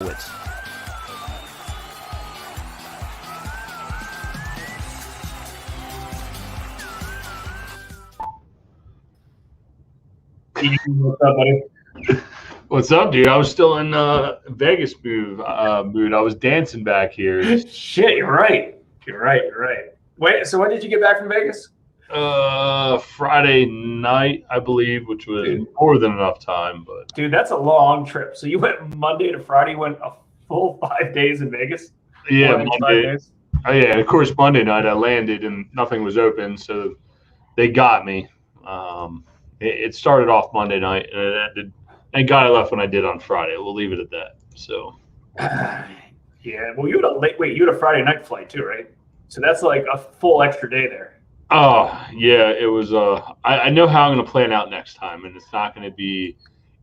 Wits. What's up, buddy? What's up, dude? I was still in Vegas mood. I was dancing back here. Shit, you're right. You're right. Wait, so when did you get back from Vegas? Friday night, I believe, which was more than enough time. But dude, that's a long trip. So you went Monday to Friday, went a full 5 days in Vegas? Yeah, Monday. Yeah, of course, Monday night I landed and nothing was open, so they got me. It started off Monday night and it ended. Thank God I left when I did on Friday. We'll leave it at that. So. Yeah, well, you had a Friday night flight too, right? So that's like a full extra day there. Oh, yeah, it was. I know how I'm going to plan out next time, and it's not going to be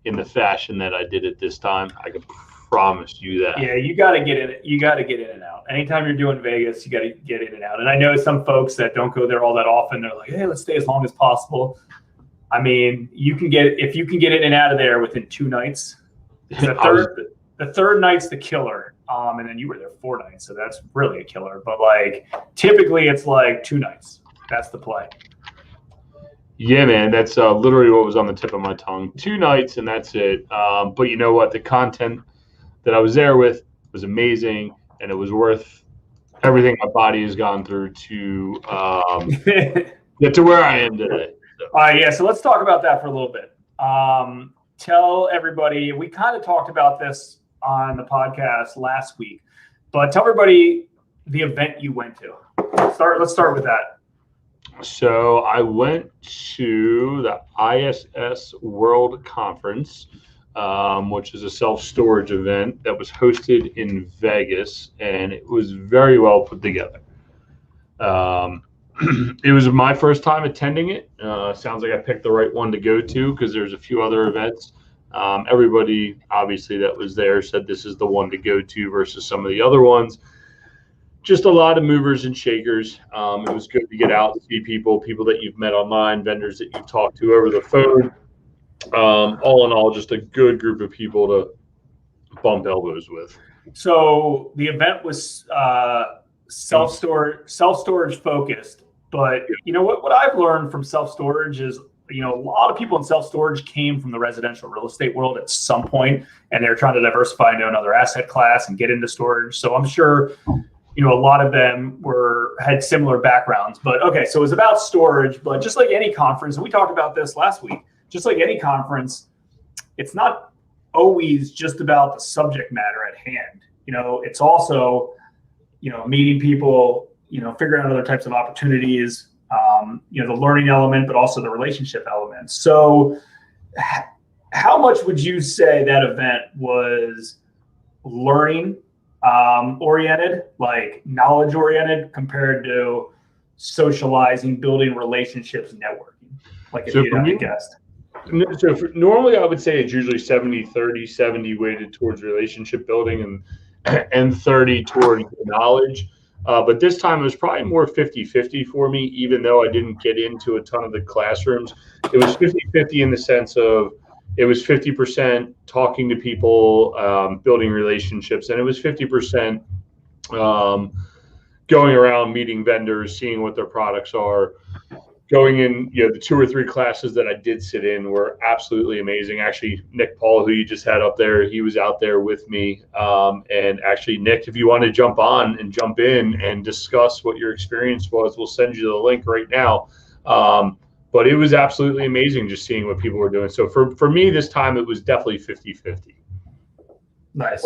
in the fashion that I did it this time. I can promise you that. Yeah, you got to get in. You got to get in and out. Anytime you're doing Vegas, you got to get in and out. And I know some folks that don't go there all that often. They're like, hey, let's stay as long as possible. I mean, if you can get in and out of there within 2 nights. The third night's the killer. And then you were there 4 nights, so that's really a killer. But like typically it's like 2 nights. That's the play. Yeah, man, that's literally what was on the tip of my tongue. 2 nights and that's it. But you know what? The content that I was there with was amazing, and it was worth everything my body has gone through to get to where I am today. Yeah, so let's talk about that for a little bit. Tell everybody, we kind of talked about this on the podcast last week, but tell everybody the event you went to. Let's start with that. So I went to the ISS World Conference, which is a self-storage event that was hosted in Vegas, and it was very well put together. It was my first time attending it. Sounds like I picked the right one to go to because there's a few other events. Everybody, obviously, that was there said this is the one to go to versus some of the other ones. Just a lot of movers and shakers. It was good to get out and see people that you've met online, vendors that you've talked to over the phone. All in all, just a good group of people to bump elbows with. So the event was self-storage focused. But you know what I've learned from self-storage is, a lot of people in self-storage came from the residential real estate world at some point, and they're trying to diversify into another asset class and get into storage. So I'm sure, a lot of them had similar backgrounds. But okay, so it was about storage, but just like any conference, and we talked about this last week, just like any conference, it's not always just about the subject matter at hand. It's also, meeting people, figuring out other types of opportunities, the learning element, but also the relationship element. So how much would you say that event was learning oriented, like knowledge oriented, compared to socializing, building relationships, networking? Like if you had a guest. So normally I would say it's usually 70-30, 70 weighted towards relationship building and 30 towards knowledge. But this time it was probably more 50-50 for me, even though I didn't get into a ton of the classrooms. It was 50-50 in the sense of it was 50% talking to people, building relationships, and it was 50% going around meeting vendors, seeing what their products are. Going in, the 2 or 3 classes that I did sit in were absolutely amazing. Actually, Nick Paul, who you just had up there, he was out there with me. And actually, Nick, if you want to jump in and discuss what your experience was, we'll send you the link right now. But it was absolutely amazing just seeing what people were doing. So for me, this time, it was definitely 50-50. Nice.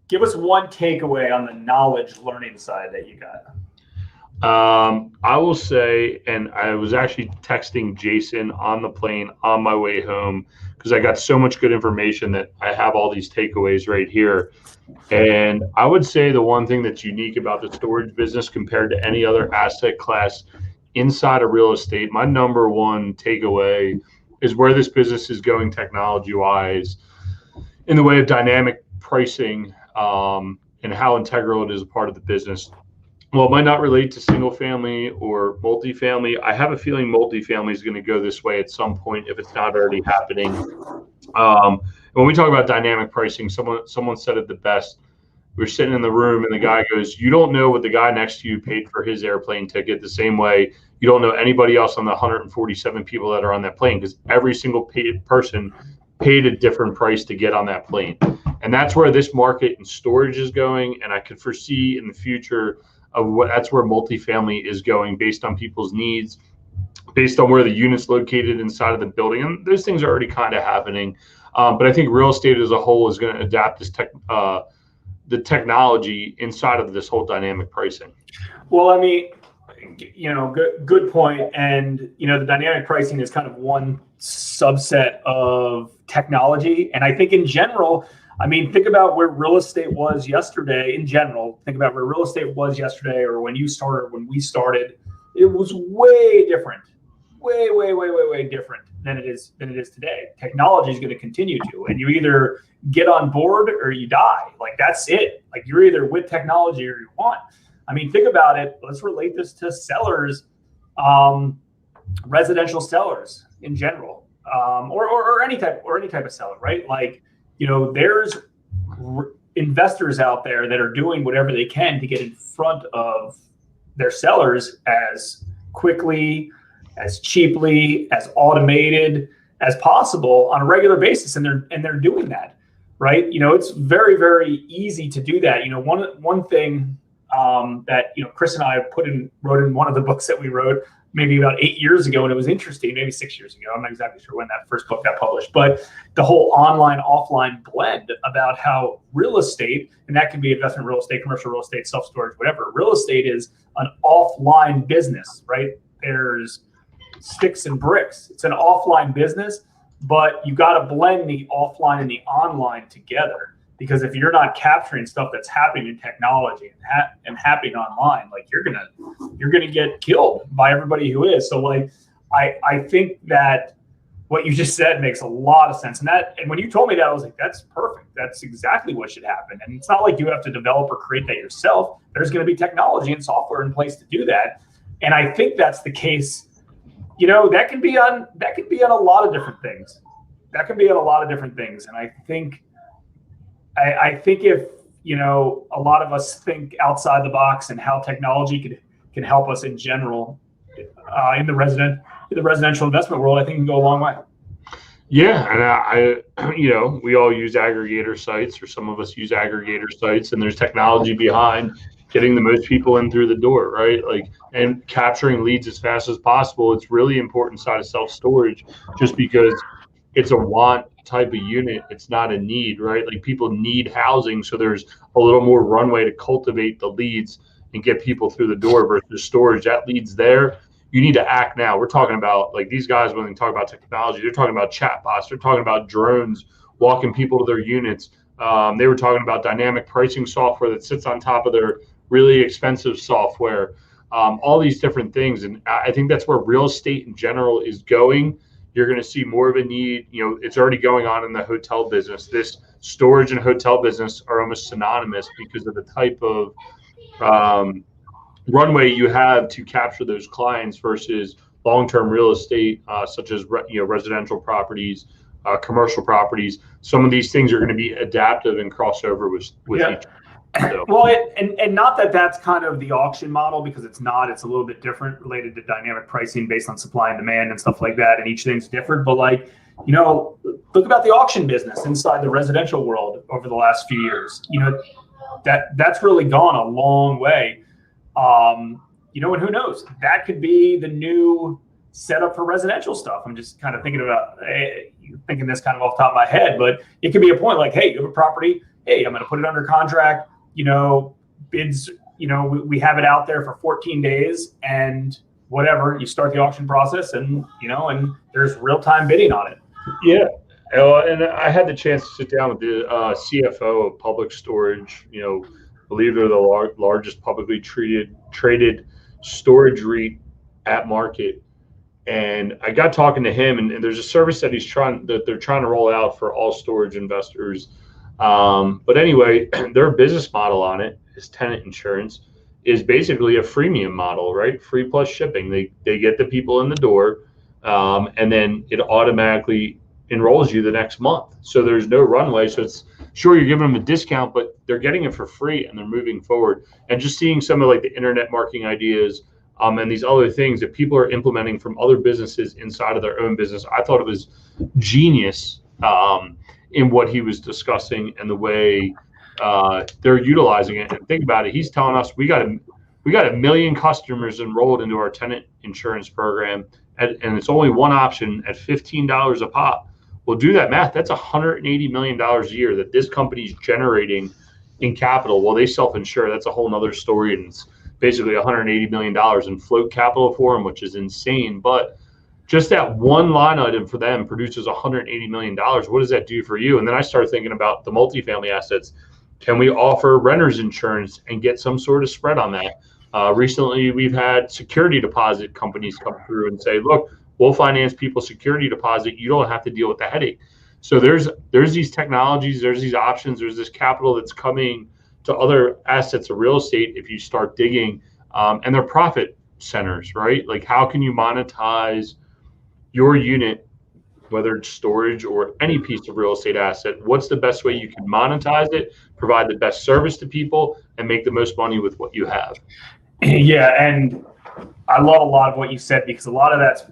Give us one takeaway on the knowledge learning side that you got. I will say, and I was actually texting Jason on the plane on my way home because I got so much good information that I have all these takeaways right here. And I would say the one thing that's unique about the storage business compared to any other asset class inside of real estate, my number one takeaway is where this business is going technology-wise in the way of dynamic pricing, and how integral it is a part of the business. Well, it might not relate to single family or multifamily. I have a feeling multifamily is going to go this way at some point if it's not already happening. when we talk about dynamic pricing, someone said it the best. We're sitting in the room and the guy goes, you don't know what the guy next to you paid for his airplane ticket the same way you don't know anybody else on the 147 people that are on that plane, because every single person paid a different price to get on that plane. And that's where this market and storage is going. And I could foresee in the future that's where multifamily is going, based on people's needs, based on where the unit's located inside of the building. And those things are already kind of happening. But I think real estate as a whole is going to adapt the technology inside of this whole dynamic pricing. Well, I mean, good point. And, the dynamic pricing is kind of one subset of technology. And I think in general, think about where real estate was yesterday in general. Think about where real estate was yesterday, or when we started, it was way different, way different than it is today. Technology is going to continue to, and you either get on board or you die. Like, that's it. Like, you're either with technology or you want. Think about it. Let's relate this to sellers, residential sellers in general, or any type of seller, right? Like, there's investors out there that are doing whatever they can to get in front of their sellers as quickly, as cheaply, as automated as possible on a regular basis, and they're doing that, right? It's very, very easy to do that. One thing that Chris and I wrote in one of the books that we wrote maybe about 8 years ago, and it was interesting, maybe 6 years ago. I'm not exactly sure when that first book got published, but the whole online offline blend about how real estate, and that can be investment real estate, commercial real estate, self-storage, whatever. Real estate is an offline business, right? There's sticks and bricks. It's an offline business, but you got to blend the offline and the online together. Because if you're not capturing stuff that's happening in technology and happening online, like, you're gonna get killed by everybody who is. So, like, I think that what you just said makes a lot of sense. And when you told me that, I was like, that's perfect. That's exactly what should happen. And it's not like you have to develop or create that yourself. There's going to be technology and software in place to do that. And I think that's the case. That can be on a lot of different things. And I think if, a lot of us think outside the box and how technology can help us in general, in the residential investment world, I think it can go a long way. Yeah. And we all use aggregator sites, or some of us use aggregator sites, and there's technology behind getting the most people in through the door, right? Like, and capturing leads as fast as possible. It's really important side of self-storage, just because it's a want type of unit. It's not a need, right? Like, people need housing, so there's a little more runway to cultivate the leads and get people through the door, versus storage. That leads there. You need to act now. We're talking about, like, these guys, when they talk about technology, they're talking about chatbots, they're talking about drones walking people to their units. They were talking about dynamic pricing software that sits on top of their really expensive software, all these different things. And I think that's where real estate in general is going. You're going to see more of a need. It's already going on in the hotel business. This storage and hotel business are almost synonymous because of the type of runway you have to capture those clients versus long-term real estate, such as residential properties, commercial properties. Some of these things are going to be adaptive and crossover with each. So. Well, and not that that's kind of the auction model, because it's not. It's a little bit different, related to dynamic pricing based on supply and demand and stuff like that, and each thing's different. But, like, look about the auction business inside the residential world over the last few years. That's really gone a long way. And who knows? That could be the new setup for residential stuff. I'm just kind of thinking this kind of off the top of my head, but it could be a point like, hey, you have a property. Hey, I'm going to put it under contract. Bids, we have it out there for 14 days, and whatever, you start the auction process, and there's real-time bidding on it. Yeah. And I had the chance to sit down with the CFO of Public Storage. I believe they're the largest publicly traded storage REIT at market. And I got talking to him, and there's a service that they're trying to roll out for all storage investors. But anyway, their business model on it is tenant insurance, is basically a freemium model, right? Free plus shipping. They get the people in the door, and then it automatically enrolls you the next month. So there's no runway. So it's sure you're giving them a discount, but they're getting it for free and they're moving forward. And just seeing some of like the internet marketing ideas and these other things that people are implementing from other businesses inside of their own business, I thought it was genius in what he was discussing and the way they're utilizing it. And think about it, he's telling us we got a million customers enrolled into our tenant insurance program, and it's only one option at $15 a pop. Well, do that math. That's $180 million a year that this company's generating in capital. Well, they self-insure. That's a whole nother story, and it's basically $180 million in float capital for them, which is insane. But just that one line item for them produces $180 million. What does that do for you? And then I started thinking about the multifamily assets. Can we offer renters insurance and get some sort of spread on that? Recently, we've had security deposit companies come through and say, look, we'll finance people's security deposit. You don't have to deal with the headache. So there's these technologies, there's these options, there's this capital that's coming to other assets of real estate if you start digging, and they're profit centers, right? Like, how can you monetize your unit, whether it's storage or any piece of real estate asset? What's the best way you can monetize it, provide the best service to people, and make the most money with what you have? Yeah, and I love a lot of what you said, because a lot of that's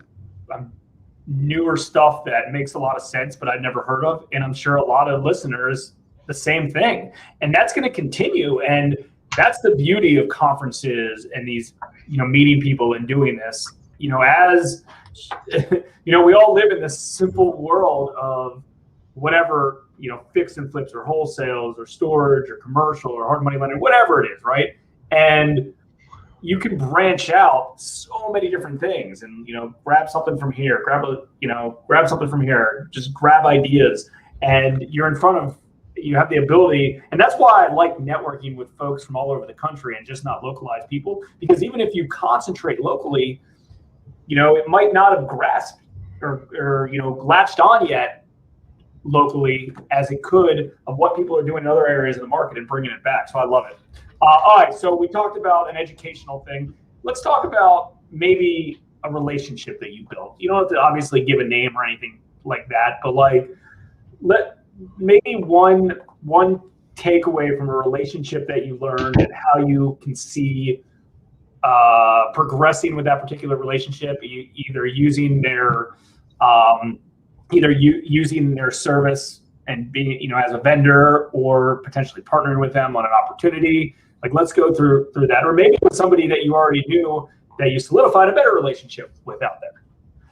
newer stuff that makes a lot of sense, but I'd never heard of. And I'm sure a lot of listeners, the same thing. And that's going to continue. And that's the beauty of conferences and these, meeting people and doing this, as, we all live in this simple world of whatever, fix and flips or wholesales or storage or commercial or hard money lending, whatever it is, right? And you can branch out so many different things and, grab something from here, grab something from here, just grab ideas. And you're in front of, you have the ability. And that's why I like networking with folks from all over the country and just not localized people, because even if you concentrate locally, it might not have grasped or latched on yet locally as it could of what people are doing in other areas of the market and bringing it back. So I love it. All right, so we talked about an educational thing. Let's talk about maybe a relationship that you built. You don't have to obviously give a name or anything like that, but maybe one takeaway from a relationship that you learned and how you can see progressing with that particular relationship, either using their service and being, as a vendor, or potentially partnering with them on an opportunity. Let's go through that, or maybe with somebody that you already knew that you solidified a better relationship with out there.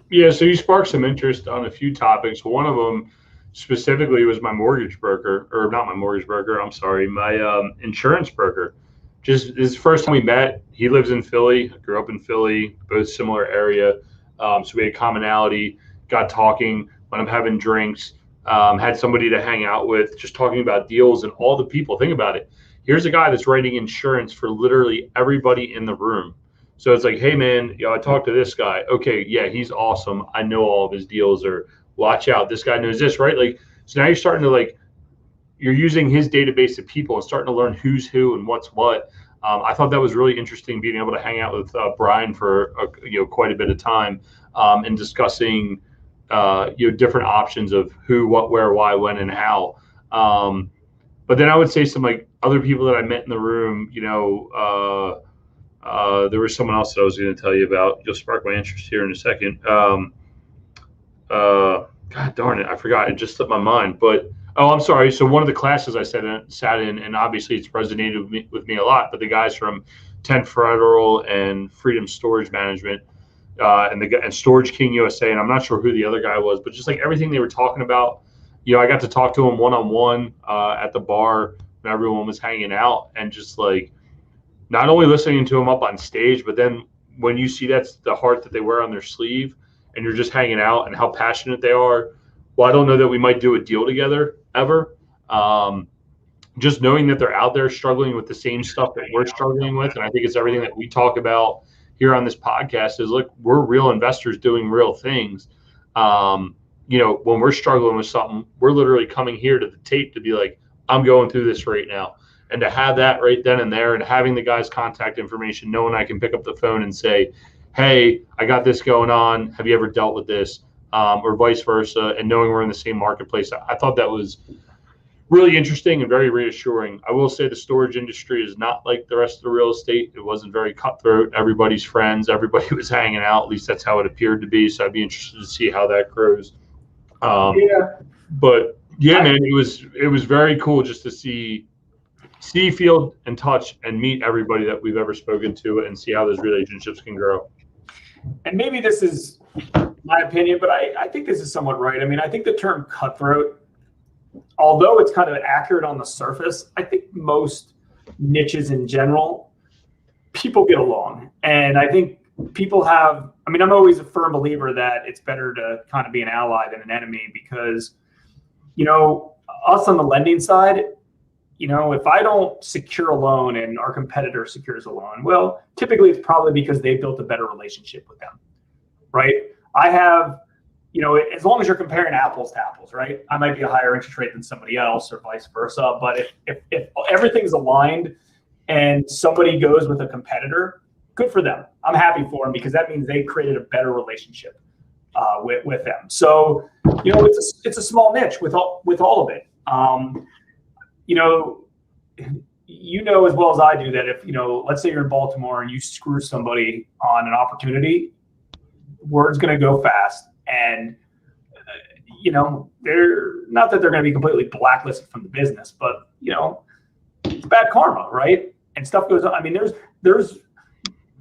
Yeah, so you sparked some interest on a few topics. One of them specifically was my mortgage broker, or not my mortgage broker, I'm sorry, my insurance broker. Just this is the first time we met. He lives in Philly, I grew up in Philly, both similar area. So we had commonality, got talking when I'm having drinks, had somebody to hang out with, just talking about deals and all the people. Think about it. Here's a guy that's writing insurance for literally everybody in the room. So it's like, hey man, I talked to this guy. Okay, yeah, he's awesome. I know all of his deals, or watch out, this guy knows this, right? So now you're starting to you're using his database of people and starting to learn who's who and what's what. I thought that was really interesting, being able to hang out with Brian for quite a bit of time and discussing different options of who, what, where, why, when, and how. But then I would say some other people that I met in the room. There was someone else that I was going to tell you about. You'll spark my interest here in a second. God darn it, I forgot. It just slipped my mind. But I'm sorry. So one of the classes I sat in, and obviously it's resonated with me a lot. But the guys from 10 Federal and Freedom Storage Management, and Storage King USA, and I'm not sure who the other guy was, but just everything they were talking about, I got to talk to him one-on-one at the bar when everyone was hanging out, and just not only listening to him up on stage, but then when you see that's the heart that they wear on their sleeve, and you're just hanging out and how passionate they are. Well, I don't know that we might do a deal together ever. Just knowing that they're out there struggling with the same stuff that we're struggling with, and I think it's everything that we talk about here on this podcast is, look, we're real investors doing real things. When we're struggling with something, we're literally coming here to the tape to be like, I'm going through this right now. And to have that right then and there, and having the guy's contact information, knowing I can pick up the phone and say, hey, I got this going on. Have you ever dealt with this? or vice versa, and knowing we're in the same marketplace. I thought that was really interesting and very reassuring. I will say the storage industry is not like the rest of the real estate. It wasn't very cutthroat. Everybody's friends. Everybody was hanging out. At least that's how it appeared to be. So I'd be interested to see how that grows. But yeah, man, it was very cool just to see, feel, and touch and meet everybody that we've ever spoken to and see how those relationships can grow. And maybe this is my opinion, but I think this is somewhat right. I mean, I think the term cutthroat, although it's kind of accurate on the surface, I think most niches in general, people get along. And I think people have, I mean, I'm always a firm believer that it's better to kind of be an ally than an enemy because, us on the lending side, if I don't secure a loan and our competitor secures a loan, well, typically it's probably because they built a better relationship with them, right? I have, as long as you're comparing apples to apples, right? I might be a higher interest rate than somebody else or vice versa. But if everything's aligned and somebody goes with a competitor, good for them. I'm happy for them because that means they created a better relationship with them. So, it's a small niche with all of it. As well as I do that if, let's say you're in Baltimore and you screw somebody on an opportunity, word's going to go fast. And, they're not that they're going to be completely blacklisted from the business, but, it's bad karma, right? And stuff goes on. I mean, there's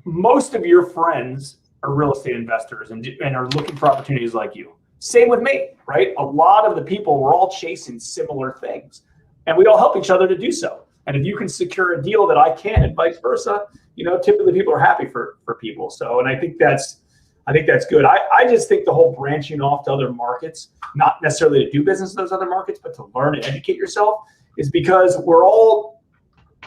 most of your friends are real estate investors and are looking for opportunities like you. Same with me, right? A lot of the people, we're all chasing similar things and we all help each other to do so. And if you can secure a deal that I can and vice versa, typically people are happy for people. So, and I think that's good. I just think the whole branching off to other markets, not necessarily to do business in those other markets, but to learn and educate yourself is because we're all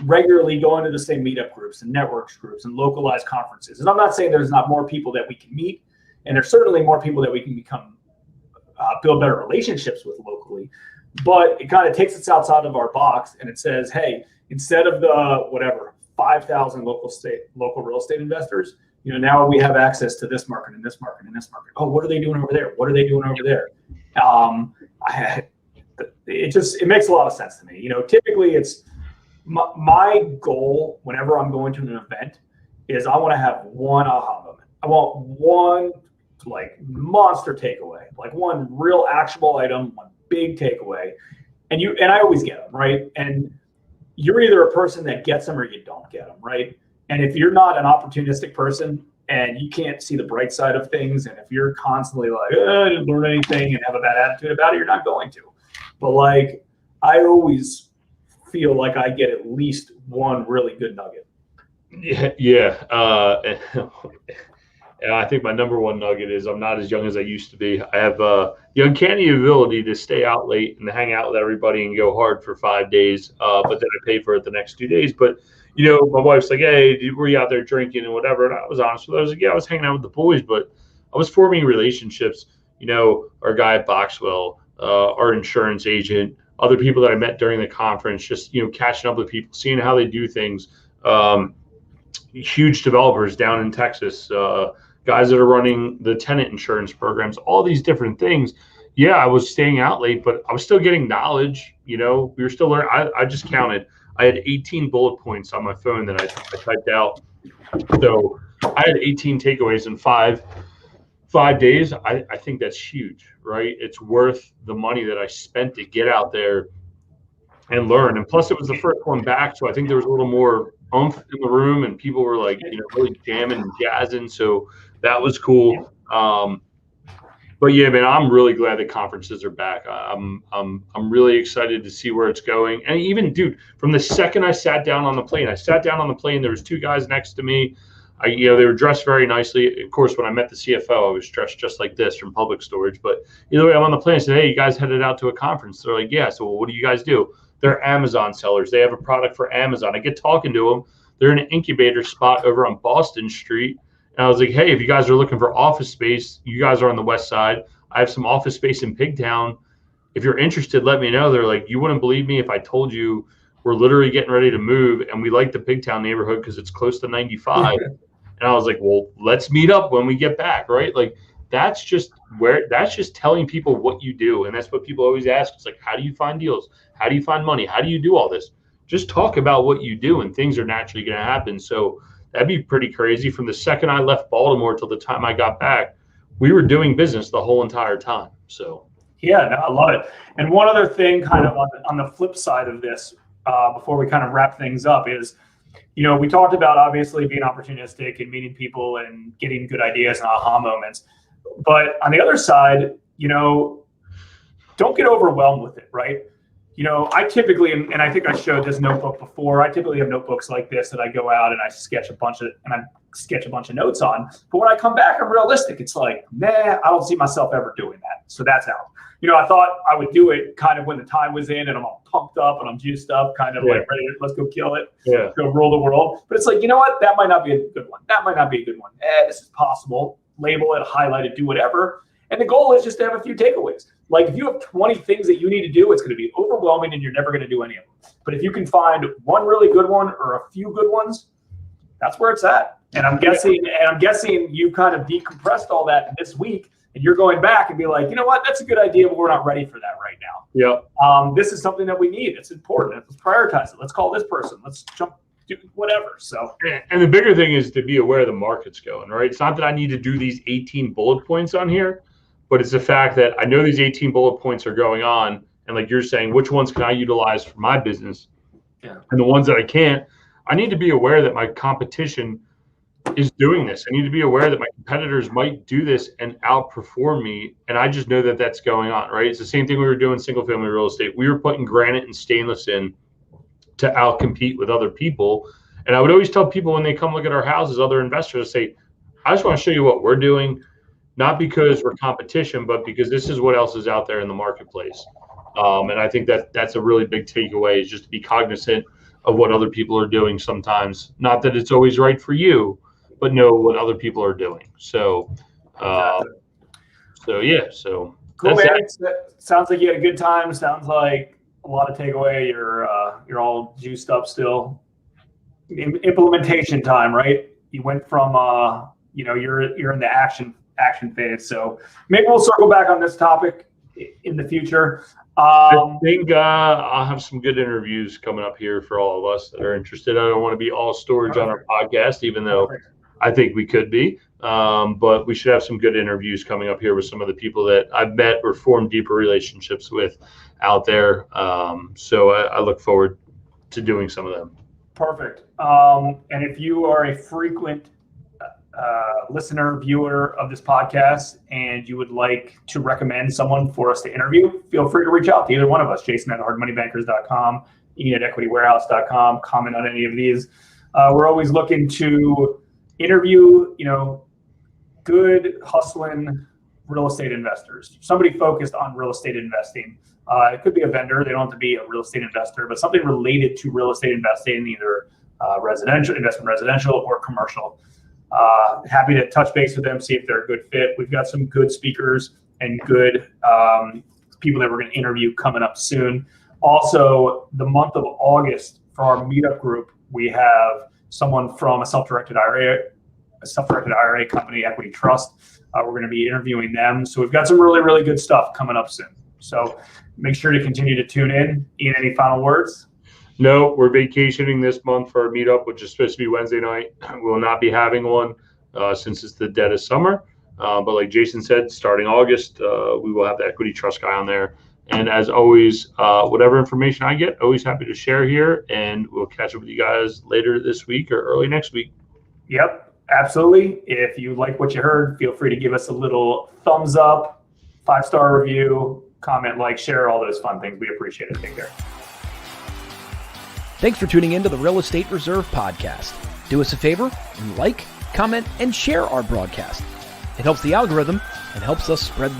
regularly going to the same meetup groups and networks groups and localized conferences. And I'm not saying there's not more people that we can meet, and there's certainly more people that we can build better relationships with locally, but it kind of takes us outside of our box and it says, hey, instead of the 5,000 local real estate investors, now we have access to this market and this market and this market. Oh, what are they doing over there? What are they doing over there? It makes a lot of sense to me. Typically it's my goal whenever I'm going to an event is I want to have one aha moment. I want one monster takeaway, like one real actionable item, one big takeaway. And I always get them, right? And you're either a person that gets them or you don't get them, right? And if you're not an opportunistic person and you can't see the bright side of things, and if you're constantly like, I didn't learn anything and have a bad attitude about it, you're not going to. But I always feel like I get at least one really good nugget. Yeah. And I think my number one nugget is I'm not as young as I used to be. I have the uncanny ability to stay out late and hang out with everybody and go hard for 5 days, but then I pay for it the next 2 days. But, my wife's like, hey, were you out there drinking and whatever? And I was honest with her. I was like, yeah, I was hanging out with the boys, but I was forming relationships. Our guy at Boxwell, our insurance agent, other people that I met during the conference, just, catching up with people, seeing how they do things. Huge developers down in Texas, guys that are running the tenant insurance programs, all these different things. Yeah, I was staying out late, but I was still getting knowledge. We were still learning. I just counted. I had 18 bullet points on my phone that I typed out. So I had 18 takeaways in five days. I think that's huge, right? It's worth the money that I spent to get out there and learn. And plus, it was the first one back, so I think there was a little more oomph in the room, and people were really jamming and jazzing. So that was cool. But yeah, man, I'm really glad the conferences are back. I'm really excited to see where it's going. And even, dude, from the second I sat down on the plane, there was 2 guys next to me. They were dressed very nicely. Of course, when I met the CFO, I was dressed just like this from Public Storage. But either way, I'm on the plane. I said, hey, you guys headed out to a conference? They're like, yeah. So what do you guys do? They're Amazon sellers. They have a product for Amazon. I get talking to them. They're in an incubator spot over on Boston Street. And I was like, hey, if you guys are looking for office space, you guys are on the west side. I have some office space in Pigtown. If you're interested, let me know. They're like, you wouldn't believe me if I told you we're literally getting ready to move, and we like the Pigtown neighborhood because it's close to 95. And I was like, well, let's meet up when we get back, right? that's just telling people what you do. And that's what people always ask. It's like, how do you find deals? How do you find money? How do you do all this? Just talk about what you do and things are naturally going to happen. So that'd be pretty crazy. From the second I left Baltimore till the time I got back, we were doing business the whole entire time. So yeah, no, I love it. And one other thing kind of on the flip side of this, before we kind of wrap things up is, we talked about obviously being opportunistic and meeting people and getting good ideas and aha moments. But on the other side, don't get overwhelmed with it, right? I typically, and I think I showed this notebook before, I typically have notebooks like this that I go out and I sketch a bunch of notes on. But when I come back, I'm realistic. It's like, nah, I don't see myself ever doing that. So that's out. I thought I would do it kind of when the time was in and I'm all pumped up and I'm juiced up, kind of like ready to, let's go kill it, go rule the world. But it's like, you know what? That might not be a good one. That might not be a good one. This is possible. Label it, highlight it, do whatever. And the goal is just to have a few takeaways. Like if you have 20 things that you need to do, it's going to be overwhelming and you're never going to do any of them. But if you can find one really good one or a few good ones, that's where it's at. And I'm guessing you kind of decompressed all that this week and you're going back and be like, you know what, that's a good idea, but we're not ready for that right now. Yeah. This is something that we need. It's important. Let's prioritize it. Let's call this person. Let's do whatever. So, and the bigger thing is to be aware the market's going, right? It's not that I need to do these 18 bullet points on here, but it's the fact that I know these 18 bullet points are going on. And like you're saying, which ones can I utilize for my business? Yeah. And the ones that I can't, I need to be aware that my competition is doing this. I need to be aware that my competitors might do this and outperform me. And I just know that that's going on, right? It's the same thing we were doing single family real estate. We were putting granite and stainless in to outcompete with other people. And I would always tell people when they come look at our houses, other investors, say, I just want to show you what we're doing, not because we're competition, but because this is what else is out there in the marketplace. And I think that that's a really big takeaway, is just to be cognizant of what other people are doing sometimes. Not that it's always right for you, but know what other people are doing. So, cool, man. Sounds like you had a good time. Sounds like a lot of takeaway. You're all juiced up still. Implementation time, right? You went from you're in the action phase. So maybe we'll circle back on this topic in the future. I think I'll have some good interviews coming up here for all of us that are interested. I don't want to be all storage on our podcast, even though I think we could be. But we should have some good interviews coming up here with some of the people that I've met or formed deeper relationships with out there. So I look forward to doing some of them. Perfect. And if you are a frequent listener, viewer of this podcast, and you would like to recommend someone for us to interview, feel free to reach out to either one of us, Jason@hardmoneybankers.com, Ian@equitywarehouse.com, comment on any of these. We're always looking to interview, good hustling real estate investors, somebody focused on real estate investing. It could be a vendor. They don't have to be a real estate investor, but something related to real estate investing, either residential or commercial. Happy to touch base with them, see if they're a good fit. We've got some good speakers and good people that we're going to interview coming up soon. Also, the month of August for our meetup group, we have someone from a self-directed IRA company, Equity Trust. We're going to be interviewing them. So we've got some really, really good stuff coming up soon. So make sure to continue to tune in. Ian, any final words? No, we're vacationing this month for our meetup, which is supposed to be Wednesday night. We will not be having one since it's the dead of summer. But like Jason said, starting August, we will have the Equity Trust guy on there. And as always, whatever information I get, always happy to share here. And we'll catch up with you guys later this week or early next week. Yep, absolutely. If you like what you heard, feel free to give us a little thumbs up, 5-star review, comment, like, share, all those fun things. We appreciate it. Take care. Thanks for tuning in to the Real Estate Reserve podcast. Do us a favor and like, comment, and share our broadcast. It helps the algorithm and helps us spread the